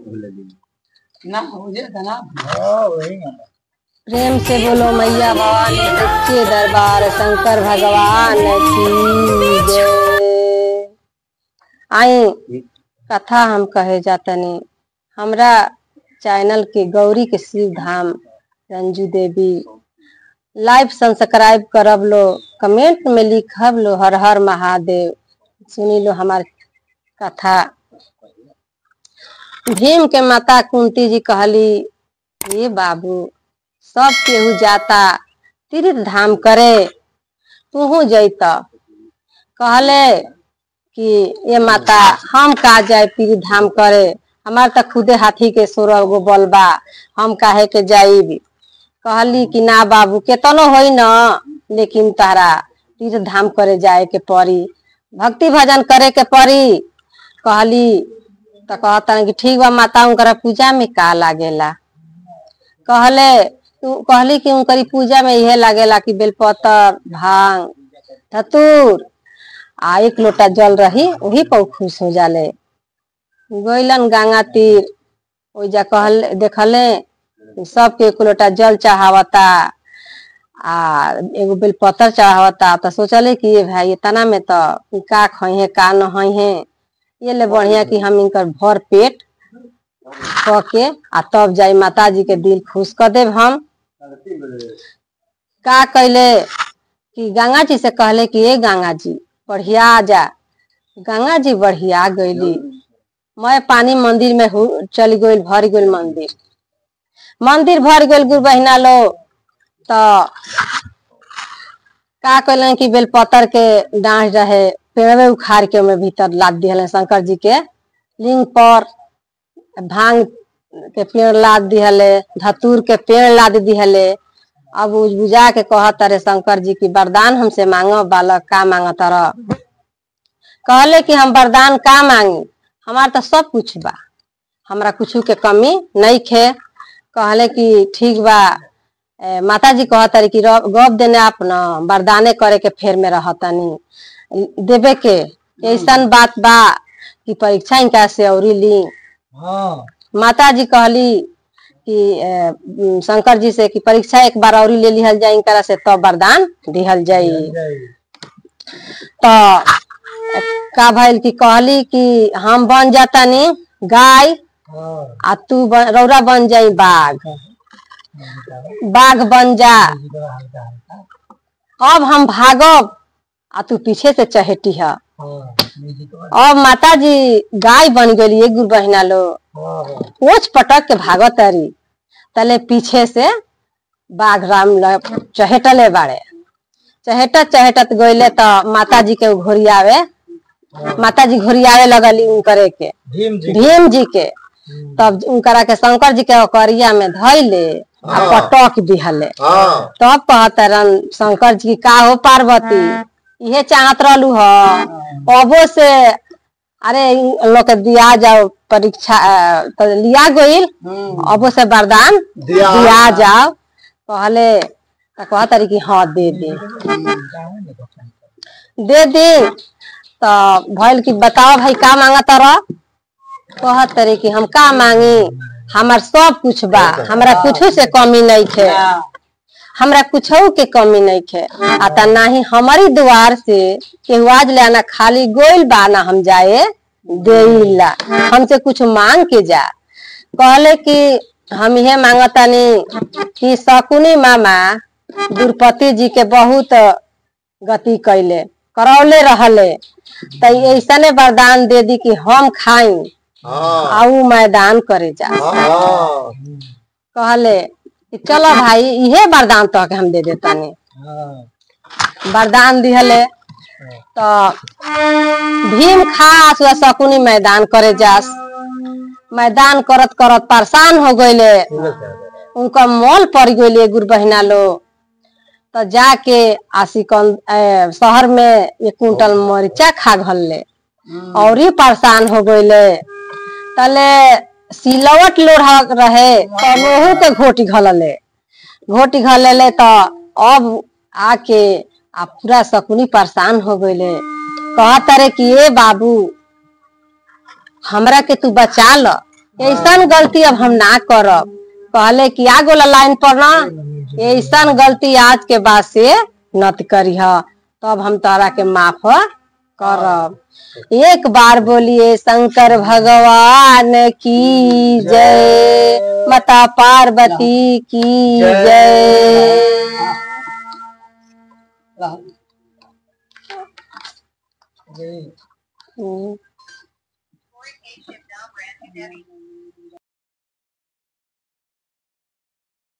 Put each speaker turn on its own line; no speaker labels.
ना मुझे ना
प्रेम से बोलो मैया भवानी सच्चे दरबार शंकर भगवान की जय। आई कथा हम कहे जातनी हमरा चैनल के गौरी के शिव धाम रंजू देवी लाइव सब्सक्राइब करब लो, कमेंट में लिखब लो हर हर महादेव। सुनी लो हमार कथा। भीम के माता कुंती जी कहली, ये बाबू सब केहू जाता तीर्थ धाम करे, तू जैत। कहले कि ये माता हम का जाए तीर्थ धाम करे, हमार तो खुदे हाथी के 16 गो बल बा, हम काहे के जाइब। कहली कि ना बाबू केतनो होई न, लेकिन तारा तीर्थ धाम करे जाए के पड़ी, भक्ति भजन करे के पड़ी। कहली तो कहता कि ठीक बा माता, उनकर पूजा में का लागेला। कहली कि उनकरी पूजा में यह लागेला कि बेलपत्र भांग धतूर आ 1 लोटा जल रही, वही पर खुश हो जाले। गइलन गंगा तीर, ओइजा कहले देखले सबके 1 लोटा जल चढ़ावता आ एगो बेलपत्र चढ़ावता। तो सोचले कि ये भाई इतना में तो का खइहे का न है, ये ले बढ़िया कि हम इनकर भर पेट क के आ तब जाई माता जी के दिल खुश कर देव। हम का कैले कि गंगा जी से कहले कि ये गंगा जी बढ़िया जा। गंगा जी बढ़िया गईली, मैं पानी मंदिर में चल गई, भर गई मंदिर भर गई। गुरु बहिना लो तो का कैले कि बेलपत्र के डांस रहे, पेड़वे उखाड़ के में भीतर लाद दिहले। शंकर जी के लिंग पर भांग के पेड़ लाद दिहले, धतूर के पेड़ लाद दिहले। अब बुझा के कहत रे शंकर जी की वरदान हमसे मांगो बालक, का मांगत रह। कहले कि हम वरदान का मांगी, हमार तो सब कुछ बा, हमरा कुछ के कमी नहीं खे। कहले कि ठीक बा माता जी कहत रे कि गप देने आप न वरदाने करे के फेर में रहतनी देवे के। ऐसा बात बा कि परीक्षा इनका से औरी ली। माता जी कहली कि शंकर जी से कि परीक्षा एक बार और ले लिहल जाए इनकरा से, तो वरदान दिहल जाई। तो का भइल कि कहली कि हम बन जातानी गाय आ तू रौरा बन जाई बाघ, बाघ बन जा। अब हम भागब आ तू पीछे से चहेटी है। अब माता जी गाय बन गई। एक गुरु बहिना लो ओछ पटक के भागत तारी, तले पीछे से बाघ राम चहेटले बाड़े। चहेटत चहेटत गईले तो माता जी के घोरियावे, माता जी घोरियावे लगली उनकरे के भीम जी के। तब उनकरा के शंकर जी के ओकरिया में धइले आ पटक दिहले। तब कहतरन शंकर जी का हो पार्वती, इहे चाहत रहलू ह, अबो से अरे लोग दिया जाओ परीक्षा तो लिया गईल, अबो से वरदान दिया जाओ। कहले तो कहतरी कि हाँ दे दे। तो भइल कि बताओ भाई का मांगत रह। कहतरी कि हम का मांगी, हमार सब कुछ बा, हमरा कुछ से कमी नहीं खे, हमरा कुछ के कमी नहीं खे। आता नहीं हमारी द्वार से केहू आज ले आना खाली गोइल बा ना हम जाए देला, हमसे कुछ मांग के जा। कहले कि हम यह मांगतानी कि शकुनी मामा द्रौपदी जी के बहुत गति कैले करौले रहले, तो ऐसने वरदान दे दी कि हम खाई आऊ मैदान करे जा। कहले कि चलो भाई इहे वरदान तो के हम दे देतानी। वरदान दिहले तो भीम खास शकुनी मैदान करे जास। मैदान करत करत परेशान हो गईले, उनका मोल पड़ गईले गुरु बहिना लो। तो जाके आशिकन शहर में 1 कुंटल मरीचा खा घलले और ही परेशान हो गईले। तले सिलवट लोढ़ा रहे तो लोहू के घोटी घलले। तो अब आके आ पूरा शकुनी परेशान हो गईले। कहत रे कि ए बाबू हमरा के तू बचा ल, ऐसा गलती अब हम ना करब। कहले कि आ गोला लाइन पर ना, ऐसा गलती आज के बाद से नत करिह, तब हम तारा के माफ करब। एक बार बोलिए शंकर भगवान की जय, माता पार्वती की जय।